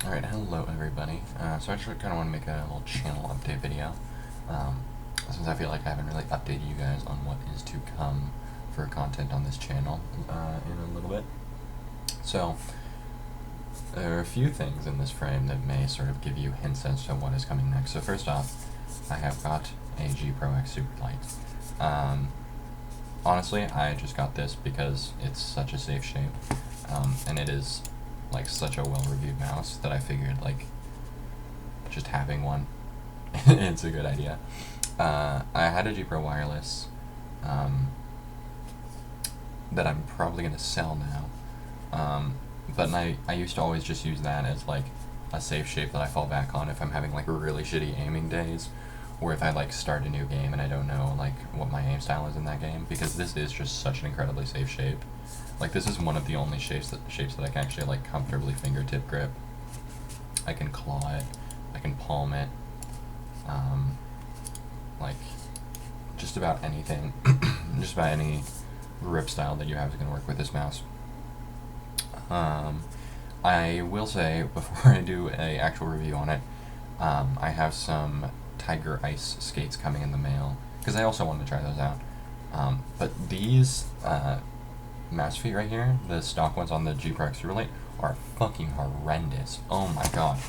Alright, hello everybody. So I actually kind of want to make a little channel update video, since I feel like I haven't really updated you guys on what is to come for content on this channel in a little bit. So, there are a few things in this frame that may sort of give you hints as to what is coming next. So first off, I have got a G Pro X Superlight. Honestly, I just got this because it's such a safe shape, and it is like such a well-reviewed mouse that I figured like just having one it's a good idea. I had a G Pro wireless that I'm probably gonna sell now, but I used to always just use that as like a safe shape that I fall back on if I'm having like really shitty aiming days, or if I like start a new game and I don't know like what my aim style is in that game, because this is just such an incredibly safe shape. Like, this is one of the only shapes that I can actually like comfortably fingertip grip. I can claw it, I can palm it, like just about anything, just about any grip style that you have is going to work with this mouse. I will say, before I do a actual review on it, I have some Tiger Ice skates coming in the mail, because I also wanted to try those out. But these mouse feet right here, the stock ones on the G Pro X Superlight, are fucking horrendous. Oh my god.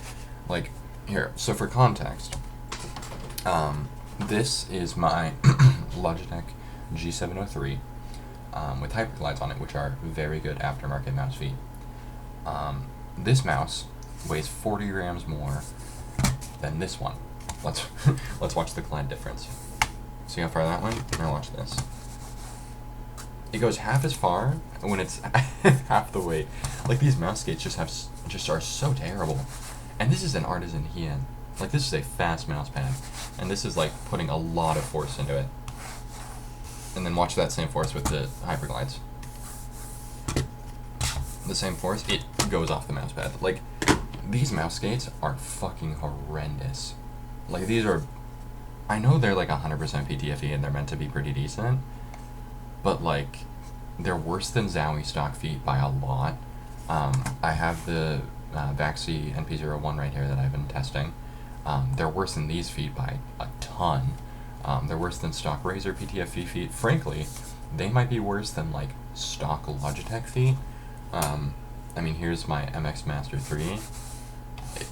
Like, here, so for context, this is my Logitech G703 with hyperglides on it, which are very good aftermarket mouse feet. This mouse weighs 40 grams more than this one. Let's watch the glide difference. See how far that went? Now watch this. It goes half as far when it's half the weight. Like, these mouse skates just are so terrible. And this is an Artisan Feet. Like, this is a fast mouse pad, and this is like putting a lot of force into it. And then watch that same force with the hyperglides. The same force, it goes off the mouse pad. Like, these mouse skates are fucking horrendous. Like, these are, I know they're like 100% PTFE and they're meant to be pretty decent, but like, they're worse than Zowie stock feet by a lot. I have the Vaxi NP-01 right here that I've been testing. They're worse than these feet by a ton. They're worse than stock Razer PTFE feet. Frankly, they might be worse than like stock Logitech feet. I mean, here's my MX Master 3.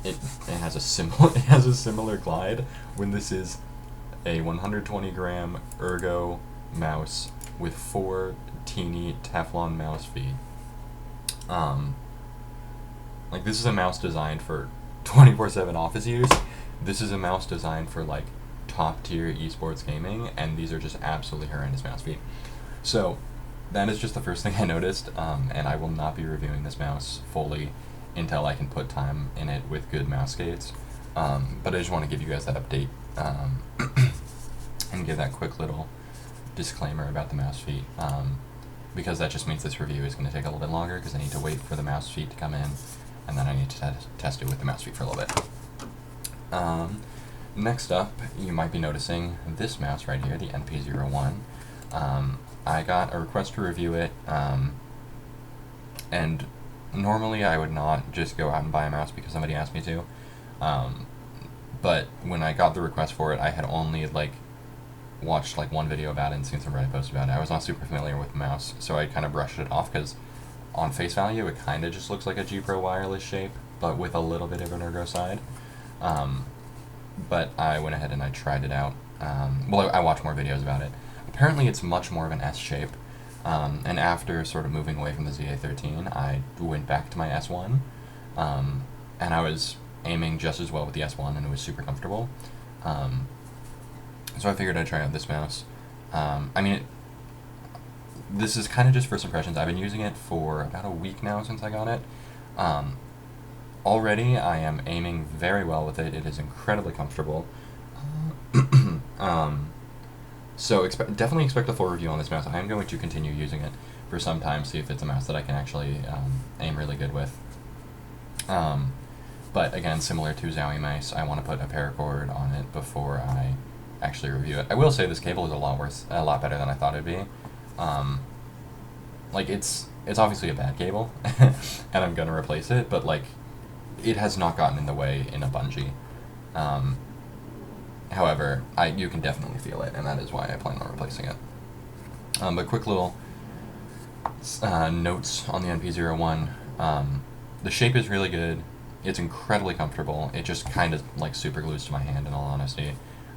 It has a similar glide, when this is a 120 gram Ergo mouse with 4 teeny Teflon mouse feet. Like, this is a mouse designed for 24/7 office use. This is a mouse designed for like top tier esports gaming, and these are just absolutely horrendous mouse feet. So that is just the first thing I noticed, and I will not be reviewing this mouse fully until I can put time in it with good mouse skates. But I just want to give you guys that update, and give that quick little disclaimer about the mouse feet, because that just means this review is going to take a little bit longer, because I need to wait for the mouse feet to come in, and then I need to test it with the mouse feet for a little bit. Next up, you might be noticing this mouse right here, the NP-01. I got a request to review it, and normally I would not just go out and buy a mouse because somebody asked me to, but when I got the request for it, I had only like watched like one video about it and seen some Reddit posts about it. I was not super familiar with the mouse, so I kind of brushed it off, because on face value it kind of just looks like a G Pro wireless shape, but with a little bit of an ergo side. But I went ahead and I tried it out. Well, I watched more videos about it. Apparently it's much more of an S shape, and after sort of moving away from the ZA13, I went back to my S1, and I was aiming just as well with the S1, and it was super comfortable. So I figured I'd try out this mouse. I mean, this is kind of just first impressions. I've been using it for about a week now since I got it. Already I am aiming very well with it. It is incredibly comfortable. So definitely expect a full review on this mouse. I am going to continue using it for some time, see if it's a mouse that I can actually aim really good with. But again, similar to Zowie mice, I want to put a paracord on it before I actually review it. I will say this cable is a lot better than I thought it'd be. Like, it's obviously a bad cable, and I'm gonna replace it, but like, it has not gotten in the way in a bungee. However, you can definitely feel it, and that is why I plan on replacing it. But quick little notes on the NP-01. The shape is really good. It's incredibly comfortable. It just kind of like super glues to my hand, in all honesty.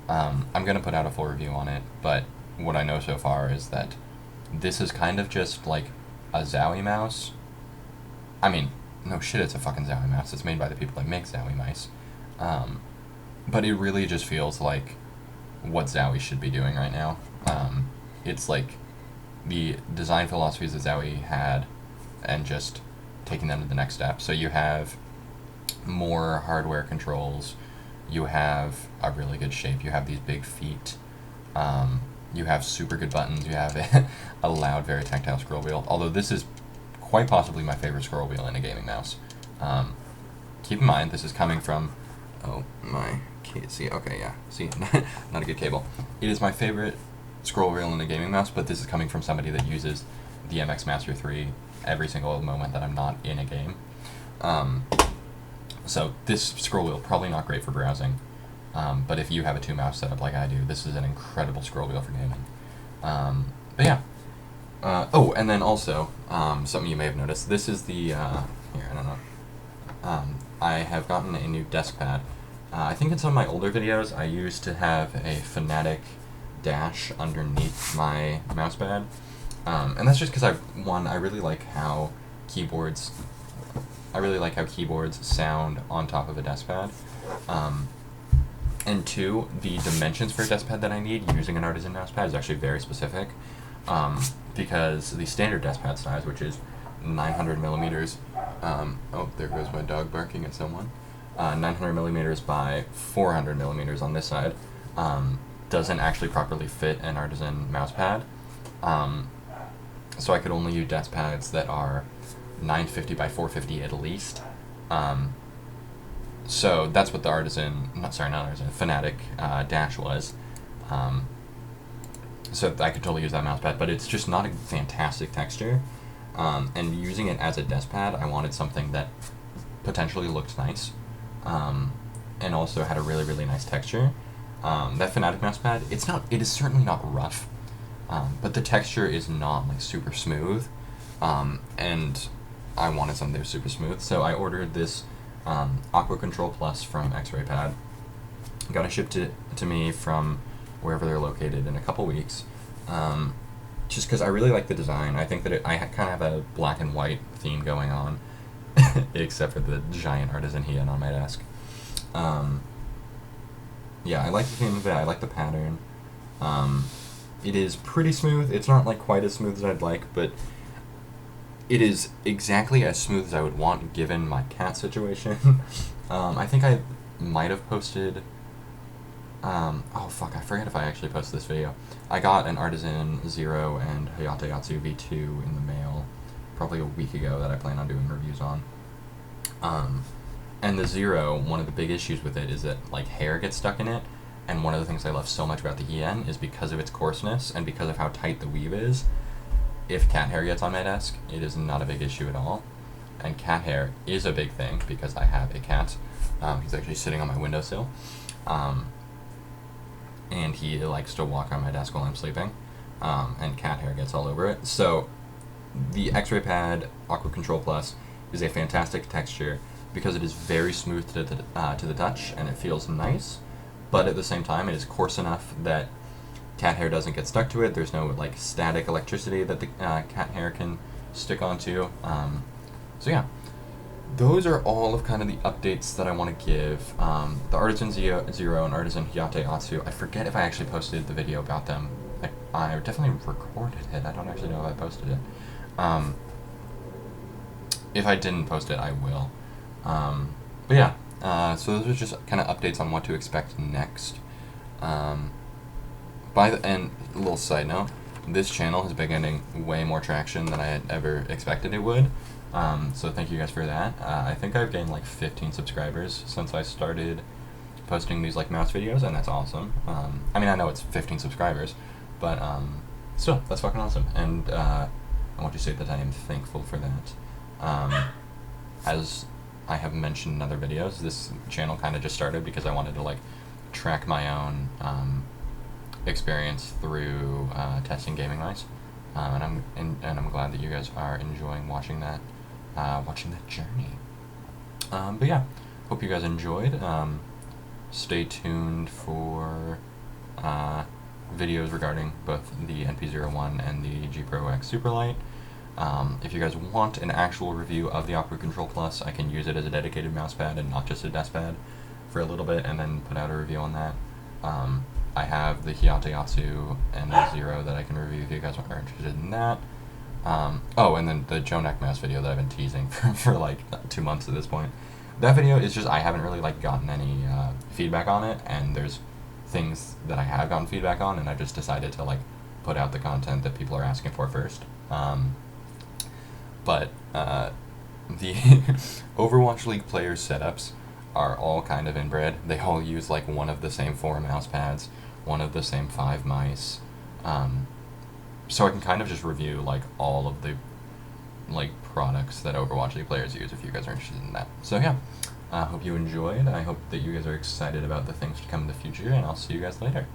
I'm going to put out a full review on it, but what I know so far is that this is kind of just like a Zowie mouse. I mean, no shit, it's a fucking Zowie mouse. It's made by the people that make Zowie mice. But it really just feels like what Zowie should be doing right now. It's like the design philosophies that Zowie had and just taking them to the next step. So you have more hardware controls, you have a really good shape, you have these big feet, you have super good buttons, you have a loud, very tactile scroll wheel, although this is quite possibly my favorite scroll wheel in a gaming mouse. Keep in mind, this is coming from, oh my, see, okay, yeah, see, not a good cable. It is my favorite scroll wheel in a gaming mouse, but this is coming from somebody that uses the MX Master 3 every single moment that I'm not in a game. So this scroll wheel, probably not great for browsing, but if you have a 2-mouse setup like I do, this is an incredible scroll wheel for gaming. But yeah. Oh, and then also, something you may have noticed, this is the, here, I don't know, I have gotten a new desk pad. I think in some of my older videos, I used to have a Fanatic dash underneath my mousepad, and that's just because I really like how keyboards sound on top of a desk pad, and 2, the dimensions for a desk pad that I need using an Artisan mousepad is actually very specific, because the standard desk pad size, which is 900 millimeters, oh, there goes my dog barking at someone, 900 millimeters by 400 millimeters on this side, doesn't actually properly fit an Artisan mousepad, so I could only use desk pads that are 950 by 450 at least. So that's what the Fanatic dash was. So I could totally use that mousepad, but it's just not a fantastic texture. And using it as a desk pad, I wanted something that potentially looked nice, and also had a really, really nice texture. That Fanatic mousepad, it is certainly not rough, but the texture is not like super smooth, and I wanted something that was super smooth, so I ordered this Aqua Control Plus from X-Ray Pad. Got it shipped to me from wherever they're located in a couple weeks, just because I really like the design. I think that I kind of have a black and white theme going on, except for the giant Artisan Heat on my desk. Yeah, I like the theme of it, I like the pattern. It is pretty smooth. It's not like quite as smooth as I'd like, but it is exactly as smooth as I would want given my cat situation. I think I might have posted, oh fuck, I forget if I actually posted this video. I got an Artisan Zero and Hayate Yatsu V2 in the mail probably a week ago that I plan on doing reviews on. And the Zero, one of the big issues with it is that like hair gets stuck in it, and one of the things I love so much about the EN is because of its coarseness and because of how tight the weave is. If cat hair gets on my desk, it is not a big issue at all. And cat hair is a big thing because I have a cat. He's actually sitting on my windowsill. And he likes to walk on my desk while I'm sleeping. And cat hair gets all over it. So the X-Ray Pad Aqua Control Plus is a fantastic texture because it is very smooth to the touch and it feels nice. But at the same time, it is coarse enough that cat hair doesn't get stuck to it. There's no like static electricity that the cat hair can stick onto. So yeah, those are all of kind of the updates that I want to give. The Artisan Zero and Artisan Hayate Yatsu, I forget if I actually posted the video about them. I definitely recorded it. I don't actually know if I posted it. If I didn't post it, I will. But yeah, so those are just kind of updates on what to expect next. And a little side note, this channel has been getting way more traction than I had ever expected it would. So thank you guys for that. I think I've gained like 15 subscribers since I started posting these like mouse videos, and that's awesome. I mean, I know it's 15 subscribers, but still, that's fucking awesome. And I want to say that I am thankful for that. As I have mentioned in other videos, this channel kind of just started because I wanted to like track my own experience through testing gaming mice, and I'm glad that you guys are enjoying watching that journey. But yeah, hope you guys enjoyed. Stay tuned for videos regarding both the NP-01 and the G Pro X Superlight. If you guys want an actual review of the Opera Control Plus, I can use it as a dedicated mouse pad and not just a desk pad for a little bit and then put out a review on that. I have the Hyakuyasu NP-0 that I can review if you guys are interested in that. Oh, and then the Joe Neck mouse video that I've been teasing for like 2 months at this point. That video is just, I haven't really like gotten any feedback on it, and there's things that I have gotten feedback on, and I just decided to like put out the content that people are asking for first. But the Overwatch League players' setups are all kind of inbred. They all use like one of the same 4 mouse pads, one of the same 5 mice. So I can kind of just review like all of the like products that Overwatch League players use if you guys are interested in that. So yeah, I hope you enjoyed. I hope that you guys are excited about the things to come in the future, and I'll see you guys later.